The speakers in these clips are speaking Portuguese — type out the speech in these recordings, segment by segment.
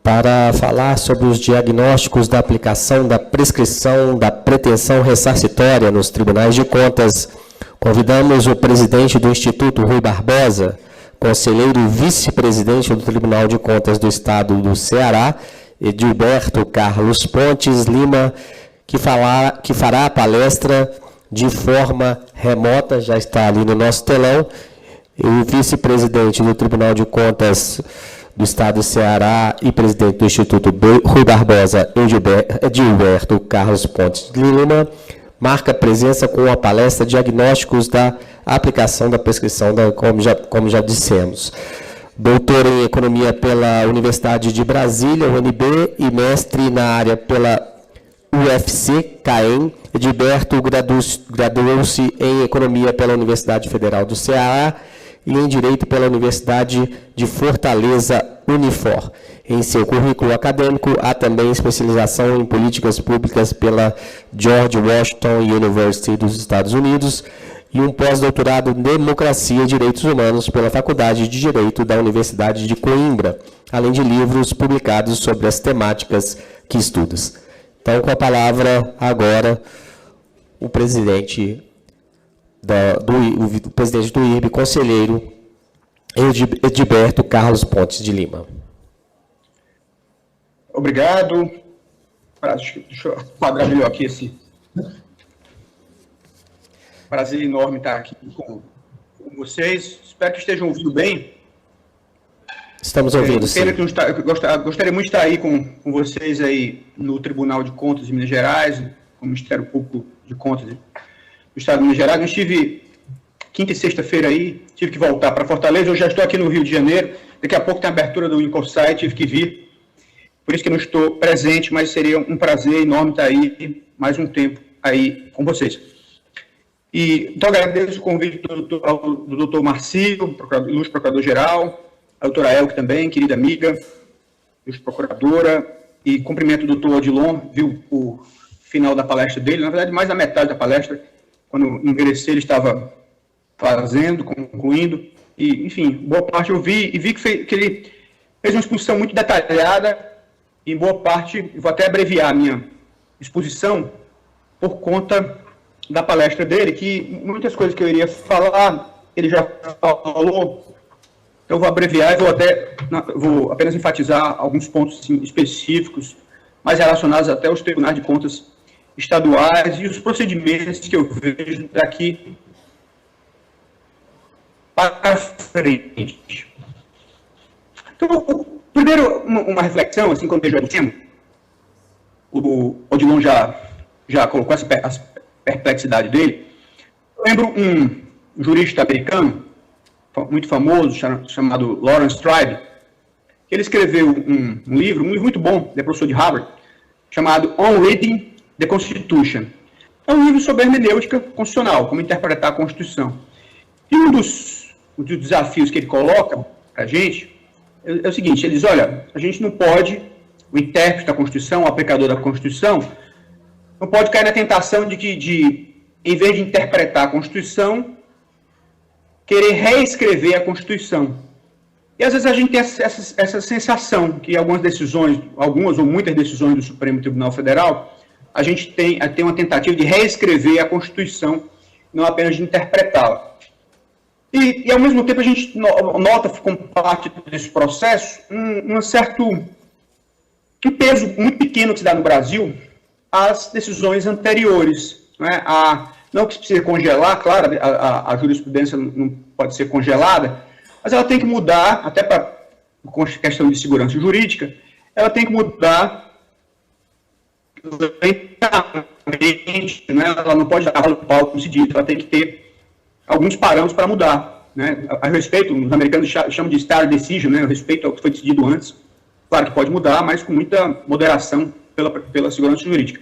para falar sobre os diagnósticos da aplicação da prescrição da pretensão ressarcitória nos tribunais de contas. Convidamos o presidente do Instituto, Rui Barbosa, conselheiro e vice-presidente do Tribunal de Contas do Estado do Ceará, Edilberto Carlos Pontes Lima, que fará a palestra de forma remota, já está ali no nosso telão, e o vice-presidente do Tribunal de Contas do Estado do Ceará e presidente do Instituto, Rui Barbosa, Edilberto Carlos Pontes Lima, marca presença com a palestra Diagnósticos da Aplicação da Prescrição, como já dissemos. Doutor em Economia pela Universidade de Brasília, UNB, e mestre na área pela UFC, CAEM. Edilberto graduou-se em Economia pela Universidade Federal do Ceará e em Direito pela Universidade de Fortaleza, Unifor. Em seu currículo acadêmico, há também especialização em Políticas Públicas pela George Washington University dos Estados Unidos e um pós-doutorado em Democracia e Direitos Humanos pela Faculdade de Direito da Universidade de Coimbra, além de livros publicados sobre as temáticas que estuda. Então, com a palavra, agora, o presidente do presidente do IRB, conselheiro Edilberto Carlos Pontes de Lima. Obrigado. Deixa eu quadrar melhor aqui esse prazer enorme estar aqui com vocês. Espero que estejam ouvindo bem. Estamos ouvindo, sim. Gostaria muito de estar aí com vocês aí no Tribunal de Contas de Minas Gerais, com o Ministério Público de Contas do Estado de Minas Gerais. Eu estive quinta e sexta-feira aí, tive que voltar para Fortaleza. Eu já estou aqui no Rio de Janeiro. Daqui a pouco tem a abertura do Incorsai, tive que vir. Por isso que não estou presente, mas seria um prazer enorme estar aí mais um tempo aí com vocês. Então, agradeço o convite do doutor Marcílio, ilustre procurador-geral, a doutora Elke também, querida amiga, ilustre procuradora, e cumprimento o doutor Odilon, viu o final da palestra dele, na verdade, mais da metade da palestra, quando ingressei, ele estava fazendo, concluindo, e, enfim, boa parte eu vi, e vi que ele fez uma exposição muito detalhada, e em boa parte, vou até abreviar a minha exposição, por conta da palestra dele, que muitas coisas que eu iria falar, ele já falou, então eu vou abreviar e vou apenas enfatizar alguns pontos assim, específicos, mais relacionados até aos tribunais de contas estaduais e os procedimentos que eu vejo daqui para frente. Então, primeiro, uma reflexão, assim como eu já disse, o Odilon já colocou as perplexidade dele. Eu lembro um jurista americano, muito famoso, chamado Lawrence Tribe, que ele escreveu um livro muito bom, ele é professor de Harvard, chamado On Reading the Constitution. É um livro sobre hermenêutica constitucional, como interpretar a Constituição. E um dos desafios que ele coloca para a gente é o seguinte, ele diz, olha, a gente não pode, o intérprete da Constituição, o aplicador da Constituição, não pode cair na tentação de em vez de interpretar a Constituição, querer reescrever a Constituição. E às vezes a gente tem essa sensação que algumas ou muitas decisões do Supremo Tribunal Federal, a gente tem uma tentativa de reescrever a Constituição, não apenas de interpretá-la. E ao mesmo tempo a gente nota, como parte desse processo, um peso muito pequeno que se dá no Brasil às decisões anteriores. Né? Não que se precise congelar, claro, a jurisprudência não pode ser congelada, mas ela tem que mudar, até para questão de segurança jurídica, ela tem que mudar lentamente, né? Ela não pode dar no palco, como se diz, ela tem que ter alguns parâmetros para mudar. Né? A respeito, os americanos chamam de stare decision, né? A respeito ao que foi decidido antes, claro que pode mudar, mas com muita moderação pela segurança jurídica.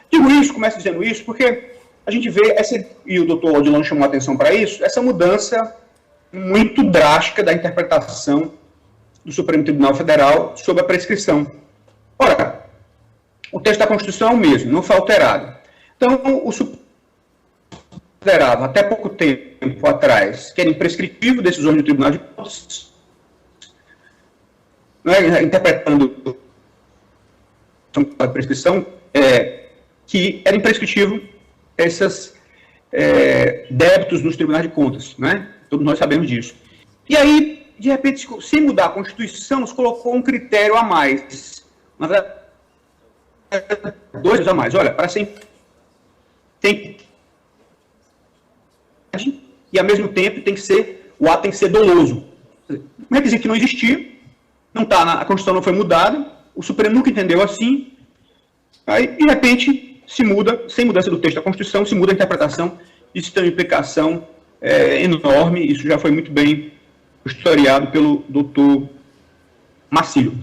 Digo isso, começo dizendo isso, porque a gente vê, e o doutor Odilon chamou a atenção para isso, essa mudança muito drástica da interpretação do Supremo Tribunal Federal sobre a prescrição. Ora, o texto da Constituição é o mesmo, não foi alterado. Então, o Supremo considerava, até pouco tempo atrás, que era imprescritível decisões do Tribunal de Contas, né, interpretando da prescrição, que era imprescritível esses débitos nos tribunais de contas, né? Todos nós sabemos disso. E aí, de repente, sem mudar a Constituição, se colocou um critério a mais. Na verdade, 2 a mais. Olha, para ser tem e ao mesmo tempo o ato tem que ser doloso. Um requisito que não existia, não está a Constituição não foi mudada, o Supremo nunca entendeu assim, aí de repente se muda, sem mudança do texto da Constituição, se muda a interpretação, isso tem uma implicação enorme, isso já foi muito bem historiado pelo doutor Marcílio.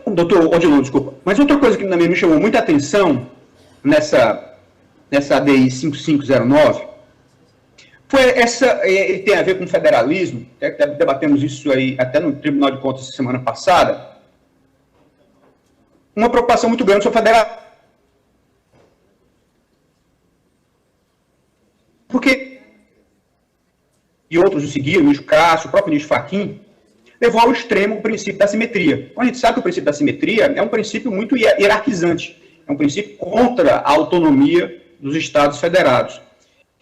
Doutor Odilon, desculpa. Mas outra coisa que também me chamou muita atenção nessa ADI 5509 foi ele tem a ver com federalismo, debatemos isso aí até no Tribunal de Contas semana passada, uma preocupação muito grande sobre o federalismo. Porque, e outros o seguiram, o ministro Cássio, o próprio ministro Fachin, levou ao extremo o princípio da simetria. Então, a gente sabe que o princípio da simetria é um princípio muito hierarquizante, é um princípio contra a autonomia dos Estados federados.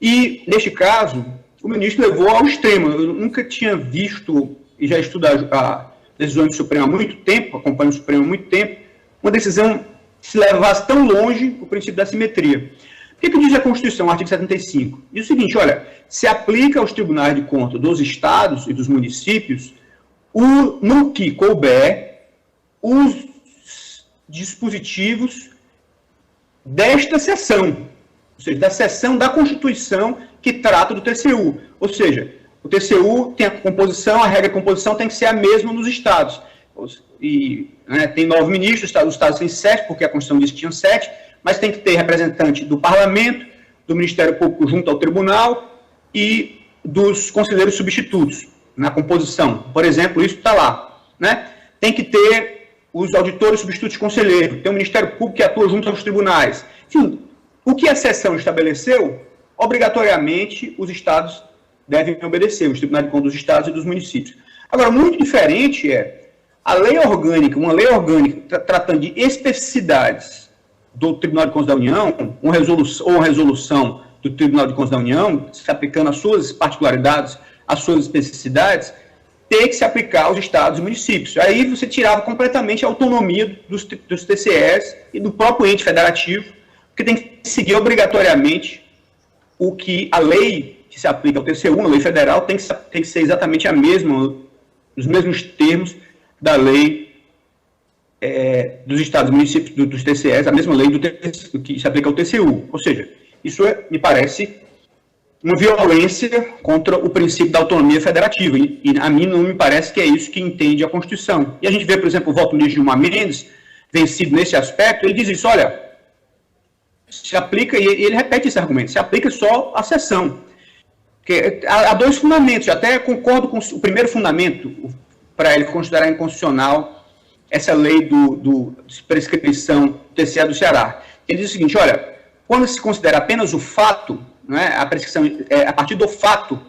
E, neste caso, o ministro levou ao extremo. Eu nunca tinha visto, e já estudo a decisão do Supremo há muito tempo, acompanho o Supremo há muito tempo, uma decisão que se levasse tão longe o princípio da simetria. O que diz a Constituição, artigo 75? Diz o seguinte, olha, se aplica aos tribunais de contas dos estados e dos municípios no que couber os dispositivos desta seção, ou seja, da seção da Constituição que trata do TCU. Ou seja, o TCU tem a composição, a regra de composição tem que ser a mesma nos estados. E tem 9 ministros, os estados têm 7, porque a Constituição diz que tinham 7, mas tem que ter representante do Parlamento, do Ministério Público junto ao Tribunal e dos conselheiros substitutos na composição. Por exemplo, isso está lá. Né? Tem que ter os auditores substitutos de conselheiro, tem o Ministério Público que atua junto aos tribunais. Enfim, o que a seção estabeleceu, obrigatoriamente os estados devem obedecer, os tribunais de contas dos estados e dos municípios. Agora, muito diferente a lei orgânica, uma lei orgânica tratando de especificidades do Tribunal de Contas da União, uma resolução do Tribunal de Contas da União, se aplicando às suas particularidades, às suas especificidades, ter que se aplicar aos estados e municípios. Aí você tirava completamente a autonomia dos TCEs e do próprio ente federativo, porque tem que seguir obrigatoriamente o que a lei que se aplica ao TCU, a lei federal, tem que ser exatamente a mesma, os mesmos termos da lei dos estados e municípios, dos TCEs, a mesma lei do que se aplica ao TCU. Ou seja, isso me parece uma violência contra o princípio da autonomia federativa, e a mim não me parece que é isso que entende a Constituição. E a gente vê, por exemplo, o voto do ministro Gilmar Mendes, vencido nesse aspecto, ele diz isso, olha, se aplica, e ele repete esse argumento, se aplica só a seção. Porque há 2 fundamentos, eu até concordo com o primeiro fundamento, para ele considerar inconstitucional essa lei de prescrição do TCE do Ceará. Ele diz o seguinte, olha, quando se considera apenas o fato, né, a prescrição a partir do fato,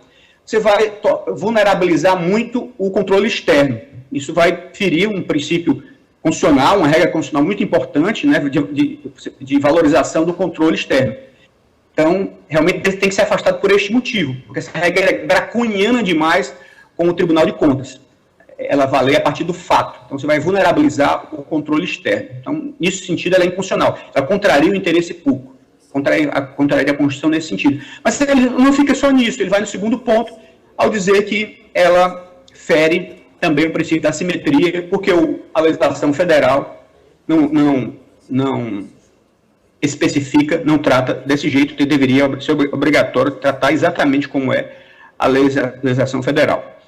você vai vulnerabilizar muito o controle externo. Isso vai ferir um princípio constitucional, uma regra constitucional muito importante, né, de valorização do controle externo. Então, realmente tem que ser afastado por este motivo, porque essa regra é draconiana demais com o Tribunal de Contas. Ela vale a partir do fato. Então, você vai vulnerabilizar o controle externo. Então, nesse sentido, ela é inconstitucional. Ela contraria o interesse público. Contraria a Constituição nesse sentido. Mas ele não fica só nisso. Ele vai no segundo ponto, ao dizer que ela fere também o princípio da simetria, porque a legislação federal não especifica, não trata desse jeito, que deveria ser obrigatório tratar exatamente como é a legislação federal.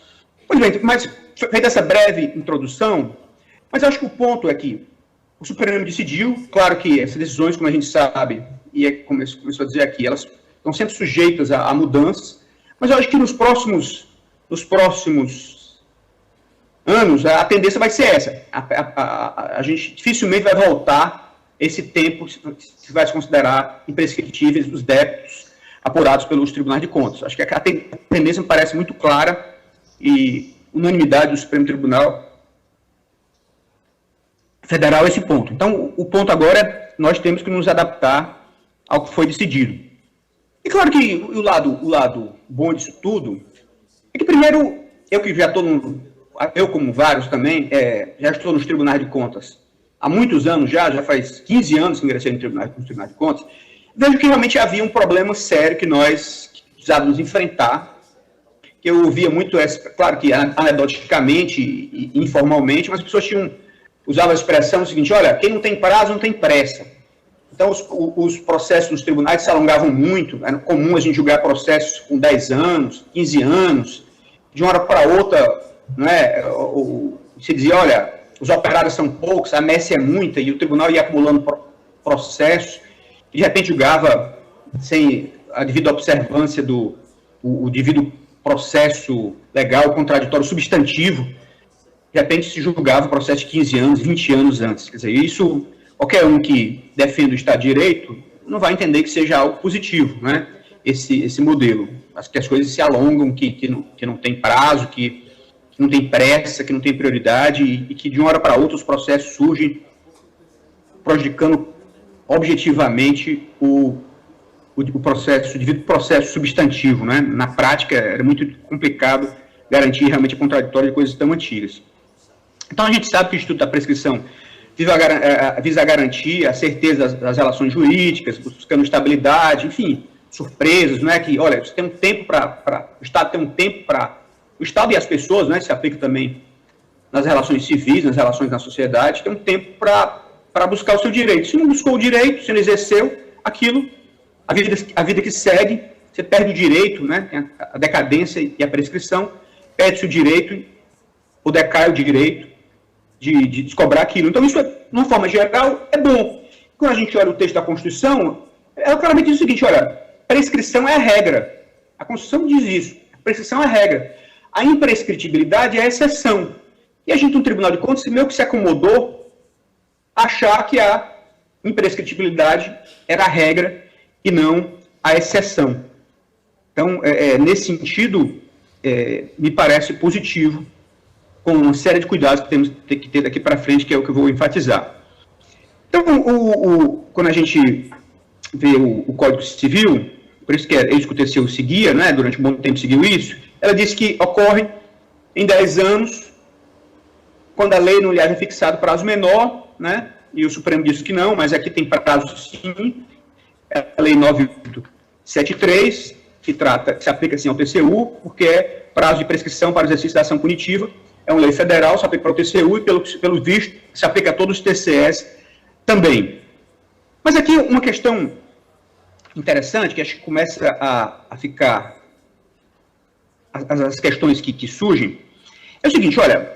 Pois bem, mas feita essa breve introdução, mas acho que o ponto é que o Supremo decidiu, claro que essas decisões, como a gente sabe, e começou a dizer aqui, elas estão sempre sujeitas a mudanças, mas eu acho que nos próximos anos a tendência vai ser essa. A gente dificilmente vai voltar esse tempo, se vai se considerar imprescritíveis os débitos apurados pelos tribunais de contas. Acho que a tendência me parece muito clara e unanimidade do Supremo Tribunal federal esse ponto. Então, o ponto agora é nós temos que nos adaptar ao que foi decidido. E claro que o lado bom disso tudo é que, primeiro, eu que já estou, eu como vários também, já estou nos tribunais de contas há muitos anos já faz 15 anos que ingressei nos tribunais de contas, vejo que realmente havia um problema sério que nós precisávamos enfrentar, que eu ouvia muito, claro que anedoticamente e informalmente, mas as pessoas usavam a expressão seguinte: olha, quem não tem prazo não tem pressa. Então, os processos dos tribunais se alongavam muito, era comum a gente julgar processos com 10 anos, 15 anos, de uma hora para outra, não é? Se dizia, olha, os operários são poucos, a messe é muita, e o tribunal ia acumulando processos, e de repente julgava sem a devida observância o devido processo legal, contraditório, substantivo. De repente se julgava o processo de 15 anos, 20 anos antes. Quer dizer, isso, qualquer um que defende o Estado de Direito não vai entender que seja algo positivo, né? Esse modelo. Que as coisas se alongam, que não tem prazo, que não tem pressa, que não tem prioridade, e que de uma hora para outra os processos surgem prejudicando objetivamente o devido processo substantivo, né? Na prática, era muito complicado garantir realmente a contraditória de coisas tão antigas. Então, a gente sabe que o Instituto da Prescrição visa garantir a certeza das relações jurídicas, buscando estabilidade, enfim, surpresas, não é que, olha, você tem um tempo o Estado tem um tempo para... O Estado e as pessoas, né, se aplica também nas relações civis, nas relações na sociedade, tem um tempo para buscar o seu direito. Se não buscou o direito, se não exerceu aquilo, a vida que segue, você perde o direito, né, tem a decadência e a prescrição, perde-se o direito, ou decai o direito de descobrir aquilo. Então, isso, de uma forma geral, é bom. Quando a gente olha o texto da Constituição, ela claramente diz o seguinte: olha, prescrição é a regra. A Constituição diz isso. A prescrição é a regra. A imprescritibilidade é a exceção. E a gente, no Tribunal de Contas, meio que se acomodou a achar que a imprescritibilidade era a regra e não a exceção. Então, nesse sentido, me parece positivo, com uma série de cuidados que temos que ter daqui para frente, que é o que eu vou enfatizar. Então, quando a gente vê o Código Civil, por isso que é isso que o TCU seguia, né, durante um bom tempo seguiu isso, ela diz que ocorre em 10 anos, quando a lei não lhe haja fixado prazo menor, né, e o Supremo disse que não, mas aqui tem prazo sim, é a Lei 9873, que se aplica assim ao TCU, porque é prazo de prescrição para o exercício da ação punitiva, é uma lei federal, se aplica para o TCU e, pelo visto, se aplica a todos os TCS também. Mas aqui uma questão interessante, que acho que começa a ficar, as questões que surgem, é o seguinte: olha,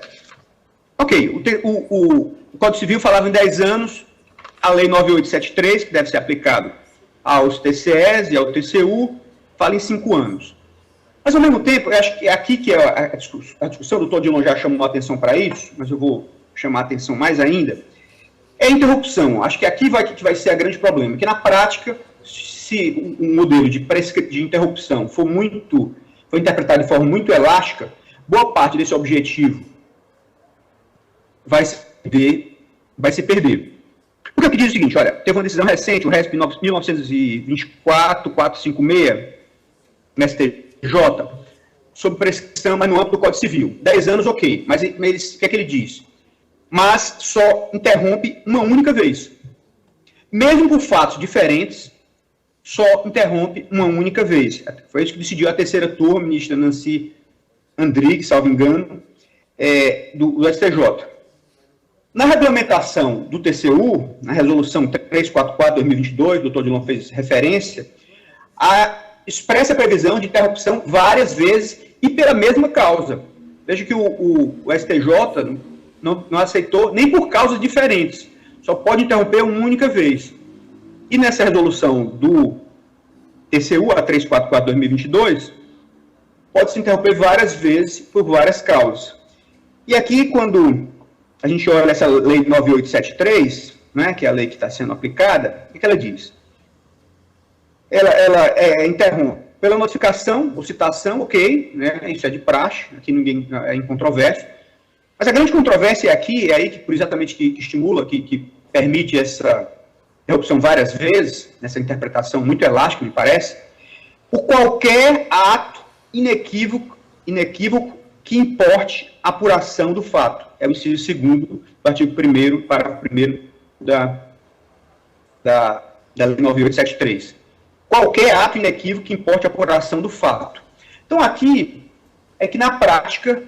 ok, o Código Civil falava em 10 anos, a Lei 9873, que deve ser aplicado aos TCS e ao TCU, fala em 5 anos. Mas, ao mesmo tempo, eu acho que é aqui que é a discussão, o doutor Dilon já chamou a atenção para isso, mas eu vou chamar a atenção mais ainda, é a interrupção. Acho que aqui que vai ser a grande problema, que na prática, se um modelo de interrupção for interpretado de forma muito elástica, boa parte desse objetivo vai se perder. Porque aqui diz o seguinte: olha, teve uma decisão recente, o RESP 1924-456, no STJ, sobre prescrição, mas no âmbito do Código Civil. 10 anos, ok, mas o que é que ele diz? Mas só interrompe uma única vez. Mesmo por fatos diferentes, só interrompe uma única vez. Foi isso que decidiu a terceira turma, a ministra Nancy Andrighi, salvo engano, do STJ. Na regulamentação do TCU, na resolução 344/2022, o doutor Dilon fez referência, expressa a previsão de interrupção várias vezes e pela mesma causa. Veja que o STJ não aceitou nem por causas diferentes, só pode interromper uma única vez. E nessa resolução do TCU, a 344/2022, pode se interromper várias vezes por várias causas. E aqui, quando a gente olha essa lei 9873, né, que é a lei que está sendo aplicada, o que ela diz? Ela interrompe pela notificação ou citação, ok, né, isso é de praxe, aqui ninguém é incontroverso, Mas a grande controvérsia aqui, é aí que, por exatamente que estimula, que permite essa interrupção várias vezes, nessa interpretação muito elástica, me parece, por qualquer ato inequívoco que importe a apuração do fato. É o inciso 2º do artigo 1º, parágrafo 1º da Lei 9873. Qualquer ato inequívoco que importe a apuração do fato. Então, aqui, é que na prática,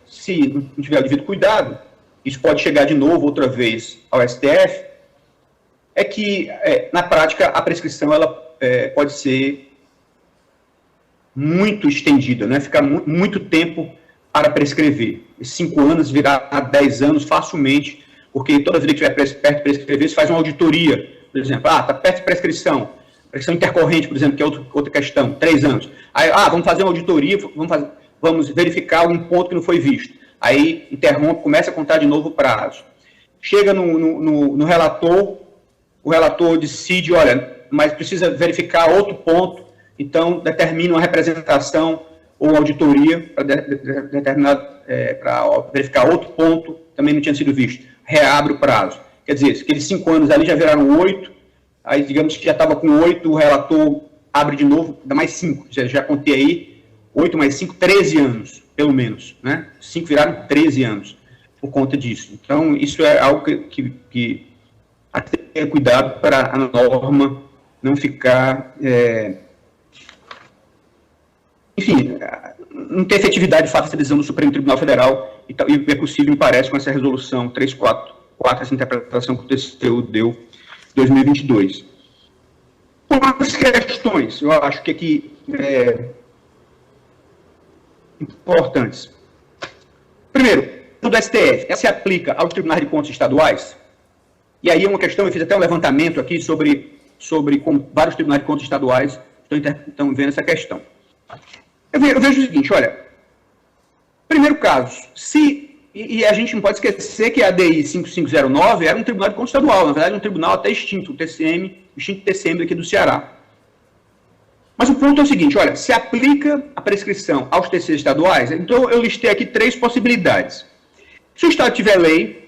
se não tiver o devido cuidado, isso pode chegar de novo, outra vez, ao STF, é que, na prática, a prescrição ela, pode ser muito estendida, né? Ficar muito tempo para prescrever. 5 anos virar 10 anos facilmente, porque toda vez que estiver perto de prescrever, se faz uma auditoria, por exemplo, está perto de prescrição intercorrente, por exemplo, que é outra questão, 3 anos. Aí, vamos fazer uma auditoria, vamos verificar algum ponto que não foi visto. Aí, interrompe, começa a contar de novo o prazo. Chega no relator, o relator decide, olha, mas precisa verificar outro ponto, então determina uma representação ou auditoria para verificar outro ponto, também não tinha sido visto. Reabre o prazo. Quer dizer, aqueles 5 anos ali já viraram 8, aí digamos que já estava com 8, o relator abre de novo, dá mais 5, já contei aí, 8 mais 5, 13 anos, pelo menos, né? 5 viraram 13 anos por conta disso. Então, isso é algo que há que ter cuidado para a norma não ficar, enfim, não ter efetividade de fato essa decisão do Supremo Tribunal Federal, e é possível, me parece, com essa resolução 344, essa interpretação que o TCU deu em 2022. Algumas questões, eu acho que aqui importantes. Primeiro, o do STF, se aplica aos tribunais de contas estaduais? E aí é uma questão, eu fiz até um levantamento aqui sobre como vários tribunais de contas estaduais estão vendo essa questão. Eu vejo o seguinte, olha, primeiro caso, e a gente não pode esquecer que a ADI 5509 era um tribunal de contas estadual, na verdade um tribunal até extinto, o extinto TCM aqui do Ceará. Mas o ponto é o seguinte, olha, se aplica a prescrição aos TCs estaduais, então eu listei aqui 3 possibilidades. Se o Estado tiver lei,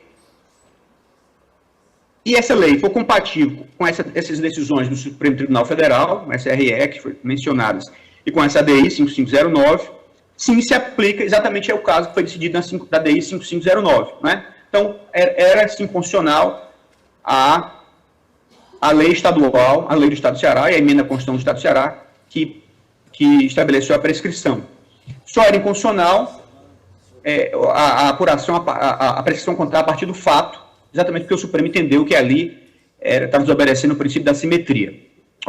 e essa lei for compatível com essas decisões do Supremo Tribunal Federal, com essa SRE que foi mencionadas, e com essa ADI 5509, sim, se aplica, exatamente é o caso que foi decidido da ADI 5509. Né? Então, era sim funcional a lei estadual, a lei do Estado do Ceará e a emenda à Constituição do Estado do Ceará, que estabeleceu a prescrição. Só era inconstitucional a apuração, a prescrição contar a partir do fato, exatamente porque o Supremo entendeu que ali estava desobedecendo o princípio da simetria.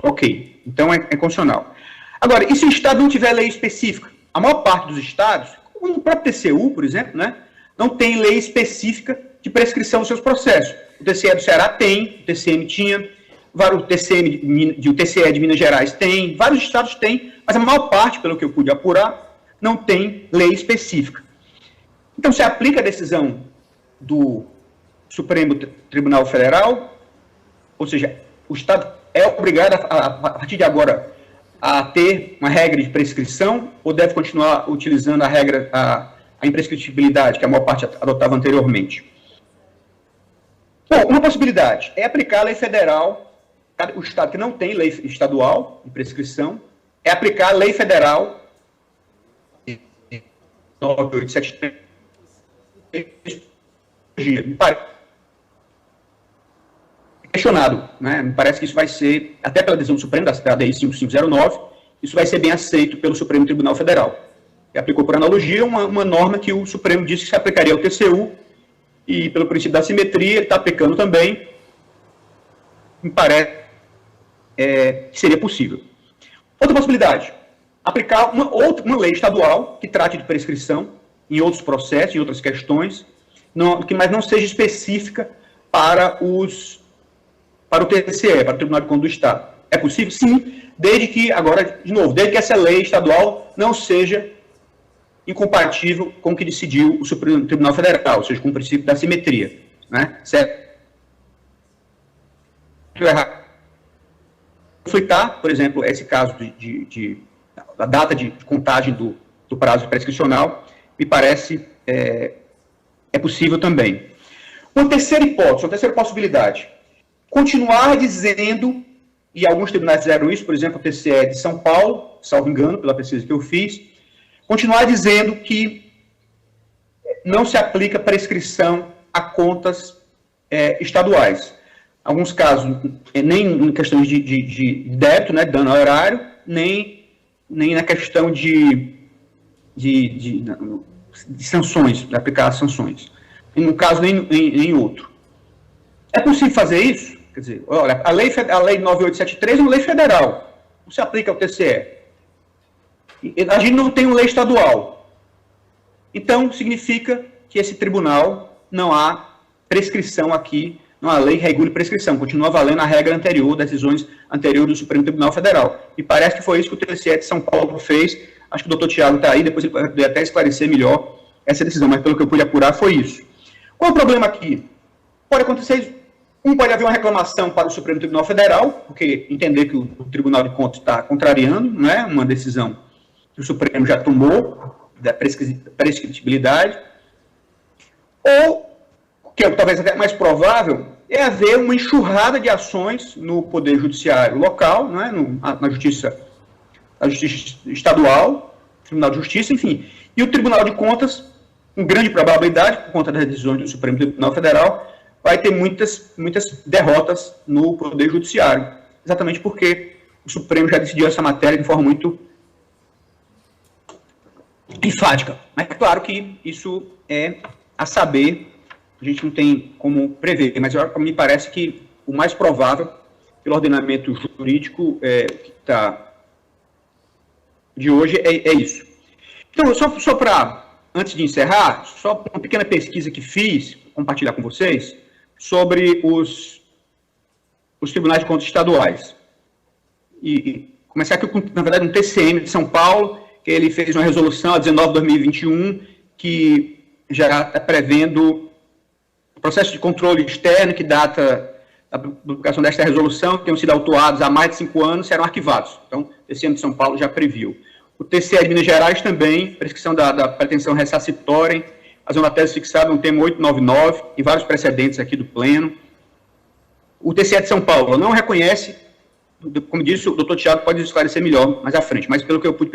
Ok, então é constitucional. Agora, e se o Estado não tiver lei específica? A maior parte dos estados, como o próprio TCU, por exemplo, né, não tem lei específica de prescrição dos seus processos. O TCE do Ceará tem, o TCM tinha, o TCE de Minas Gerais tem, vários estados têm, mas a maior parte, pelo que eu pude apurar, não tem lei específica. Então, se aplica a decisão do Supremo Tribunal Federal, ou seja, o Estado é obrigado, a partir de agora, a ter uma regra de prescrição, ou deve continuar utilizando a regra, a imprescritibilidade, que a maior parte adotava anteriormente? Bom, uma possibilidade é aplicar a lei federal, o Estado que não tem lei estadual de prescrição, é aplicar a lei federal 9873, me parece questionado, né? Me parece que isso vai ser, até pela decisão do Supremo, da ADI 5509, isso vai ser bem aceito pelo Supremo Tribunal Federal. E aplicou por analogia uma norma que o Supremo disse que se aplicaria ao TCU, e pelo princípio da simetria, ele está aplicando também, me parece que seria possível. Outra possibilidade, aplicar uma lei estadual que trate de prescrição em outros processos, em outras questões, mas não seja específica para o TCE, para o Tribunal de Contas do Estado. É possível? Sim, desde que, agora, de novo, desde que essa lei estadual não seja incompatível com o que decidiu o Supremo Tribunal Federal, ou seja, com o princípio da simetria. Né? Certo? Conflitar, por exemplo, esse caso da data de contagem do prazo prescricional, me parece é possível também. Uma terceira hipótese, uma terceira possibilidade, continuar dizendo, e alguns tribunais fizeram isso, por exemplo, o TCE de São Paulo, salvo engano, pela pesquisa que eu fiz, continuar dizendo que não se aplica prescrição a contas estaduais. Alguns casos, nem em questões de débito, né, dano ao erário, nem na questão de sanções, de aplicar sanções. Em um caso, nem em outro. É possível fazer isso? Quer dizer, olha, a lei 9873 é uma lei federal, não se aplica ao TCE. A gente não tem uma lei estadual. Então, significa que esse tribunal não há prescrição aqui, não há lei que regule prescrição, continua valendo a regra anterior, decisões anteriores do Supremo Tribunal Federal. E parece que foi isso que o TCE de São Paulo fez. Acho que o doutor Tiago está aí, depois ele pode até esclarecer melhor essa decisão, mas pelo que eu pude apurar foi isso. Qual é o problema aqui? Pode acontecer, pode haver uma reclamação para o Supremo Tribunal Federal, porque entender que o Tribunal de Contas está contrariando, né, uma decisão que o Supremo já tomou, da prescritibilidade, ou, que é talvez até mais provável, é haver uma enxurrada de ações no Poder Judiciário local, né, na Justiça Estadual, Tribunal de Justiça, enfim, e o Tribunal de Contas, com grande probabilidade, por conta das decisões do Supremo Tribunal Federal, vai ter muitas derrotas no Poder Judiciário, exatamente porque o Supremo já decidiu essa matéria de forma muito enfática. Mas é claro que isso é a saber, a gente não tem como prever, mas me parece que o mais provável, pelo ordenamento jurídico que está de hoje, é isso. Então, só para, antes de encerrar, só uma pequena pesquisa que fiz, compartilhar com vocês, sobre os tribunais de contas estaduais. E começar aqui com, na verdade, um TCM de São Paulo, que ele fez uma resolução, a 19/2021, que já está prevendo o processo de controle externo, que data da publicação desta resolução, que tenham sido autuados há mais de 5 anos, serão arquivados. Então, o TCM de São Paulo já previu. O TCE de Minas Gerais também, prescrição da pretensão ressarcitória, fazendo uma tese fixada no tema 899, e vários precedentes aqui do Pleno. O TCE de São Paulo não reconhece, como disse, o doutor Tiago pode esclarecer melhor mais à frente, mas pelo que eu pude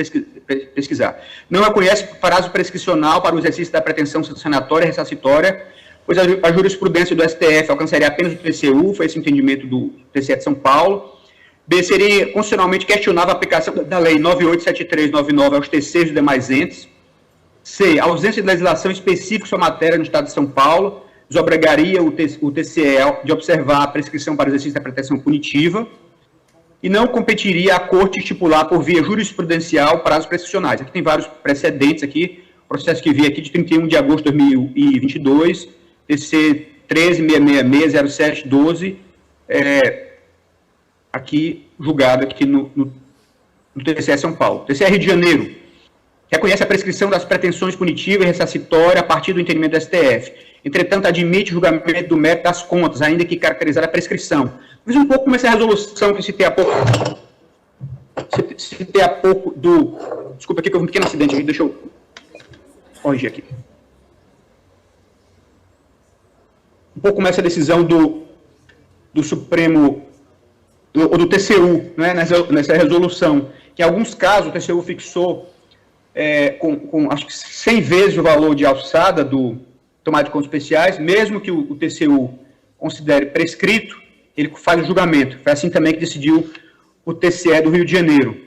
pesquisar, não reconhece prazo prescricional para o exercício da pretensão sancionatória e ressarcitória, pois a jurisprudência do STF alcançaria apenas o TCU, foi esse entendimento do TCE de São Paulo. B, seria constitucionalmente questionável a aplicação da Lei 9873/99 aos TCs e demais entes. C, a ausência de legislação específica sobre a matéria no Estado de São Paulo desobrigaria o TCE de observar a prescrição para o exercício da pretensão punitiva e não competiria à Corte estipular por via jurisprudencial prazos prescricionais. Aqui tem vários precedentes aqui, processo que vi aqui de 31 de agosto de 2022, TC 13.666.0712, aqui julgado aqui no TCE São Paulo. TCE Rio de Janeiro reconhece a prescrição das pretensões punitivas e ressarcitórias a partir do entendimento do STF. Entretanto, admite o julgamento do mérito das contas, ainda que caracterizar a prescrição. Talvez um pouco como essa resolução que citei há pouco do... Desculpa aqui que houve um pequeno acidente aqui, deixa eu corrigir aqui. Um pouco como essa decisão do Supremo, ou do TCU, né, nessa resolução, que em alguns casos o TCU fixou com acho que 100 vezes o valor de alçada do tomada de contas especiais, mesmo que o TCU considere prescrito, ele faz o julgamento. Foi assim também que decidiu o TCE do Rio de Janeiro.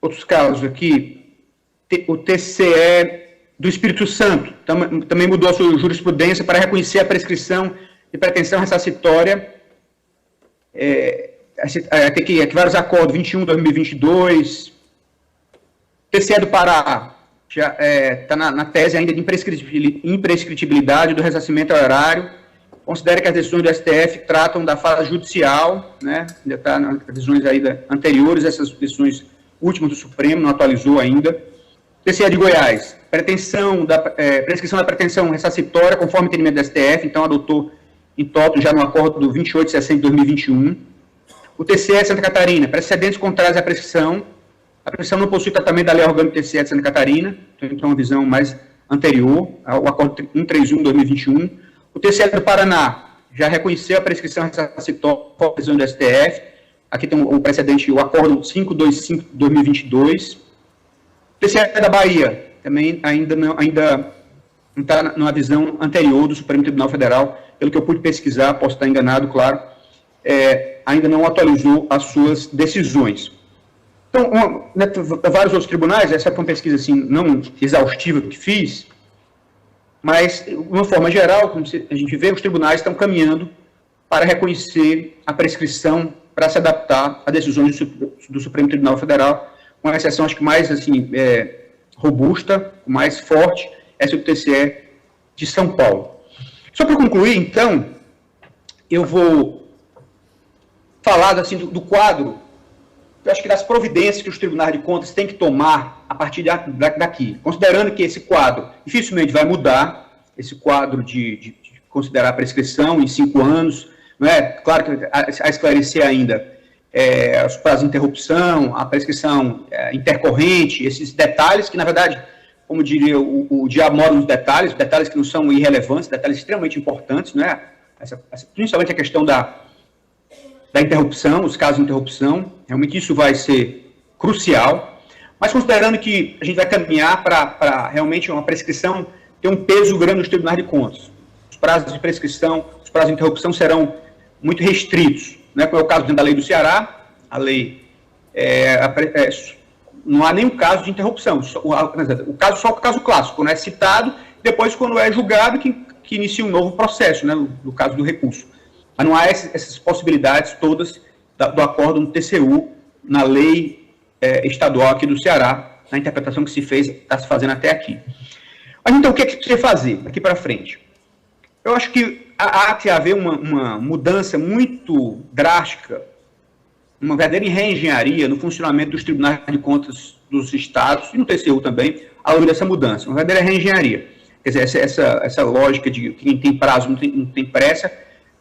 Outros casos aqui, o TCE do Espírito Santo também mudou a sua jurisprudência para reconhecer a prescrição de pretensão ressarcitória. Tem aqui vários acordos, 21/2022. TCE do Pará já está na tese ainda de imprescritibilidade do ressarcimento ao erário. Considera que as decisões do STF tratam da fase judicial, né? Ainda está nas decisões aí anteriores, essas decisões últimas do Supremo, não atualizou ainda. TCE de Goiás, prescrição da pretensão ressarcitória conforme o entendimento do STF, então adotou em toto já no acordo do 28/60/2021. O TCE Santa Catarina, precedentes contrários à prescrição, A prescrição não possui tratamento da Lei Orgânica TCE de Santa Catarina, então uma visão mais anterior ao Acordo 131/2021. O TCE do Paraná já reconheceu a prescrição ressarcitória por decisão do STF. Aqui tem o precedente, o Acordo 525/2022. O TCE da Bahia também ainda está numa visão anterior do Supremo Tribunal Federal, pelo que eu pude pesquisar, posso estar enganado, claro, ainda não atualizou as suas decisões. Então, vários outros tribunais, essa foi uma pesquisa assim, não exaustiva que fiz, mas, de uma forma geral, como a gente vê, os tribunais estão caminhando para reconhecer a prescrição para se adaptar a decisões do Supremo Tribunal Federal, com uma exceção, acho que mais assim, robusta, mais forte, essa do TCE de São Paulo. Só para concluir, então, eu vou falar assim, do quadro, eu acho que das providências que os tribunais de contas têm que tomar a partir daqui, considerando que esse quadro dificilmente vai mudar, esse quadro de considerar a prescrição em 5 anos, não é? Claro que a esclarecer ainda os prazos de interrupção, a prescrição intercorrente, esses detalhes que, na verdade, como diria o diabo mora nos detalhes que não são irrelevantes, detalhes extremamente importantes, não é? Principalmente a questão da interrupção, os casos de interrupção, realmente isso vai ser crucial, mas considerando que a gente vai caminhar para realmente uma prescrição ter um peso grande nos tribunais de contas. Os prazos de prescrição, os prazos de interrupção serão muito restritos, né? Como é o caso dentro da lei do Ceará, a lei não há nenhum caso de interrupção, só o caso clássico, quando é citado, depois quando é julgado que inicia um novo processo, né, no caso do recurso. Mas não há essas possibilidades todas do acordo no TCU, na lei estadual aqui do Ceará, na interpretação que se fez, está se fazendo até aqui. Mas então, o que é que precisa fazer daqui para frente? Eu acho que há que haver uma mudança muito drástica, uma verdadeira reengenharia no funcionamento dos tribunais de contas dos estados, e no TCU também, à luz dessa mudança, uma verdadeira reengenharia. Quer dizer, essa lógica de que quem tem prazo não tem pressa,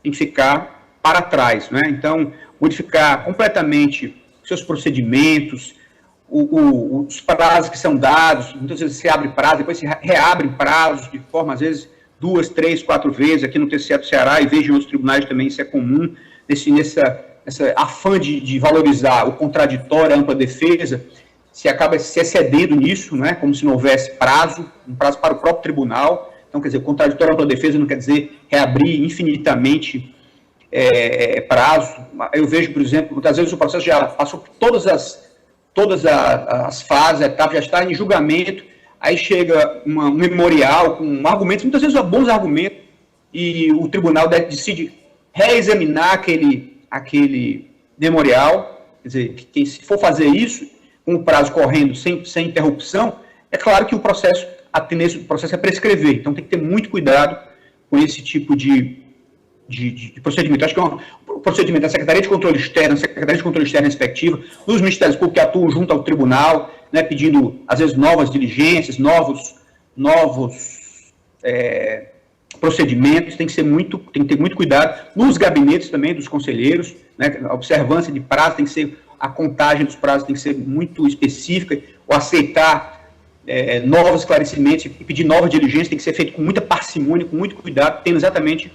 tem que ficar para trás, né? Então, modificar completamente seus procedimentos, os prazos que são dados, muitas vezes se abre prazo, depois se reabre prazos de forma, às vezes, 2, 3, 4 vezes, aqui no TCE do Ceará, e vejo em outros tribunais também, isso é comum, essa afã de valorizar o contraditório, a ampla defesa, se acaba se excedendo nisso, né, como se não houvesse prazo, um prazo para o próprio tribunal. Então, quer dizer, o contraditório, a ampla defesa não quer dizer reabrir infinitamente prazo. Eu vejo, por exemplo, muitas vezes o processo já passou por todas as fases, etapas, já está em julgamento, aí chega um memorial com argumentos, muitas vezes bons argumentos, e o tribunal decide reexaminar aquele memorial. Quer dizer, que se for fazer isso, com o prazo correndo, sem interrupção, é claro que a tendência do processo é prescrever. Então tem que ter muito cuidado com esse tipo de procedimento. Acho que o procedimento da Secretaria de Controle Externo, Secretaria de Controle Externo respectiva, dos Ministérios Públicos que atuam junto ao tribunal, né, pedindo, às vezes, novas diligências, novos procedimentos, tem que ter muito cuidado. Nos gabinetes também dos conselheiros, né, a observância de prazo tem que ser, a contagem dos prazos tem que ser muito específica, o aceitar novos esclarecimentos e pedir novas diligências tem que ser feito com muita parcimônia, com muito cuidado, tendo exatamente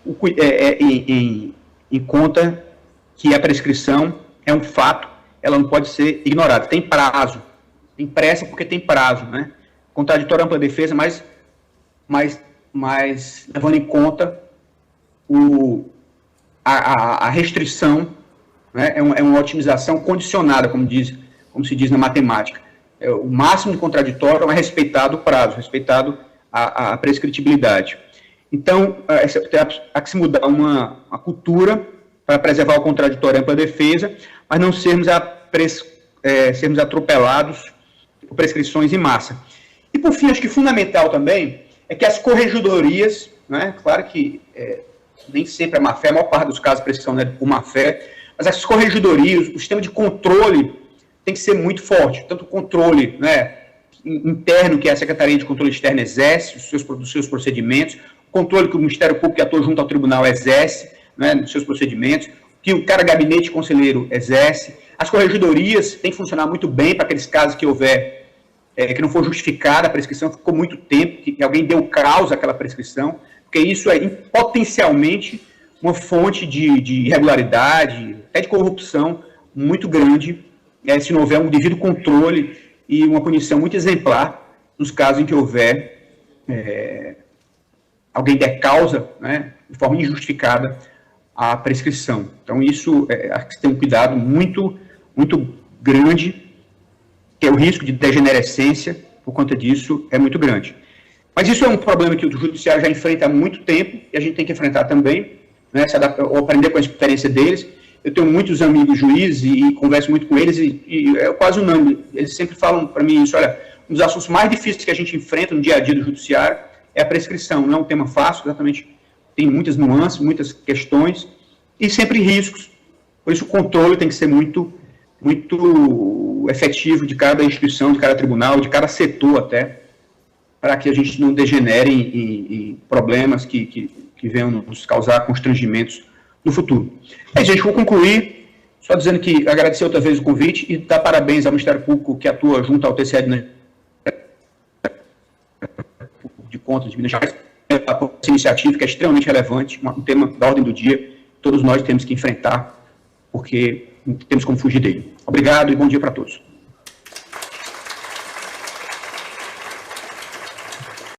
em conta que a prescrição é um fato, ela não pode ser ignorada. Tem prazo, tem pressa porque tem prazo, né? Contraditório, ampla defesa, mas levando em conta a restrição, né? É uma otimização condicionada, como se diz na matemática. O máximo de contraditório é respeitado o prazo, respeitado a prescritibilidade. Então, há que se mudar uma cultura para preservar o contraditório e a ampla defesa, mas não sermos atropelados por prescrições em massa. E, por fim, acho que fundamental também é que as corregedorias, né, claro que nem sempre é má-fé, a maior parte dos casos a prescrição é por má-fé, mas as corregedorias, o sistema de controle tem que ser muito forte, tanto o controle, né, interno que a Secretaria de Controle Externo exerce, dos seus procedimentos, o controle que o Ministério Público que atua junto ao Tribunal exerce, né, nos seus procedimentos, que o cara gabinete conselheiro exerce. As corregedorias têm que funcionar muito bem para aqueles casos que houver, que não for justificada a prescrição, ficou muito tempo, que alguém deu causa àquela prescrição, porque isso é potencialmente uma fonte de irregularidade, até de corrupção muito grande, se não houver um devido controle e uma punição muito exemplar nos casos em que houver alguém der causa, né, de forma injustificada à prescrição. Então, isso tem um cuidado muito, muito grande, que é o risco de degenerescência, por conta disso, é muito grande. Mas isso é um problema que o judiciário já enfrenta há muito tempo, e a gente tem que enfrentar também, né, ou aprender com a experiência deles. Eu tenho muitos amigos juízes e converso muito com eles, e é quase unânime. Eles sempre falam para mim isso: olha, um dos assuntos mais difíceis que a gente enfrenta no dia a dia do judiciário é a prescrição. Não é um tema fácil, exatamente, tem muitas nuances, muitas questões, e sempre riscos. Por isso o controle tem que ser muito, muito efetivo de cada instituição, de cada tribunal, de cada setor até, para que a gente não degenere em problemas que venham nos causar constrangimentos no futuro. Gente, vou concluir só dizendo que agradecer outra vez o convite e dar parabéns ao Ministério Público que atua junto ao TCE de Contas de Minas Gerais, essa iniciativa que é extremamente relevante, um tema da ordem do dia, todos nós temos que enfrentar, porque não temos como fugir dele. Obrigado e bom dia para todos.